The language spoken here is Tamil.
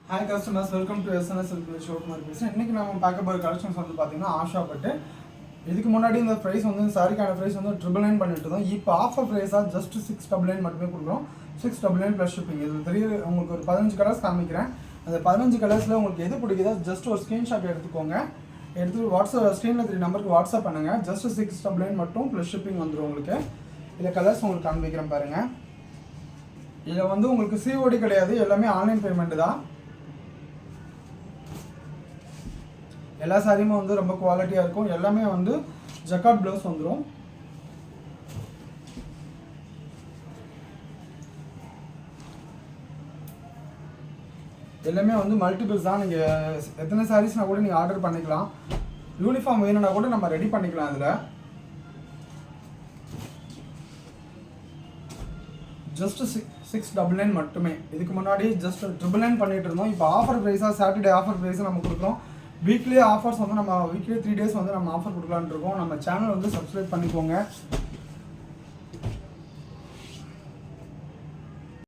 Hi customers, welcome to SNS Showkumar பேசுகிறேன். இன்றைக்கி நம்ம பார்க்க போகிற கலெக்ஷன்ஸ் வந்து பார்த்தீங்கன்னா ஆஷா பட்டு. இதுக்கு முன்னாடி இந்த ப்ரைஸ் வந்து சாரிக்கான ப்ரைஸ் வந்து 999 பண்ணிட்டு இருந்தோம். இப்போ ஆஃபர் ப்ரைஸாக ஜஸ்ட் 699 மட்டுமே கொடுக்குறோம். 699 ப்ளஸ் ஷிப்பிங். இது பெரிய உங்களுக்கு ஒரு 15 கலர்ஸ் காமிக்கிறேன். அந்த 15 கலர்ஸில் உங்களுக்கு எது பிடிக்குதோ ஜஸ்ட் ஒரு ஸ்க்ரீன்ஷாட் எடுத்துக்கோங்க. எடுத்து வாட்ஸ்அப் ஸ்க்ரீனில் 3 நம்பருக்கு வாட்ஸ்அப் பண்ணுங்கள். ஜஸ்ட் 699 மட்டும் ப்ளஸ் ஷிப்பிங் வந்துடும் உங்களுக்கு. இதில் கலர்ஸ் உங்களுக்கு காமிக்கிறேன் பாருங்கள். இதில் வந்து உங்களுக்கு சிஓடி கிடையாது, எல்லாமே ஆன்லைன் பேமெண்ட் தான். எல்லா சாரியுமே வந்து ரொம்ப குவாலிட்டியாக இருக்கும். எல்லாமே வந்து ஜக்கார்ட் ப்ளவுஸ் வந்துடும். எல்லாமே வந்து மல்டிபிள்ஸ் தான். நீங்கள் எத்தனை சாரீஸ்னால் கூட நீங்கள் ஆர்டர் பண்ணிக்கலாம். யூனிஃபார்ம் வேணும்னா கூட நம்ம ரெடி பண்ணிக்கலாம். அதில் ஜஸ்ட் 699 மட்டுமே. இதுக்கு முன்னாடி ஜஸ்ட் 999 பண்ணிட்டு இருந்தோம். இப்போ ஆஃபர் ப்ரைஸாக சாட்டர்டே ஆஃபர் ப்ரைஸாக நம்ம கொடுக்குறோம். வீக்லி ஆஃபர்ஸ் வந்து நம்ம வீக்லி 3 டேஸ் வந்து நம்ம ஆஃபர் கொடுக்கலான்னு இருக்கோம். நம்ம சேனல் வந்து சப்ஸ்கிரைப் பண்ணிக்கோங்க.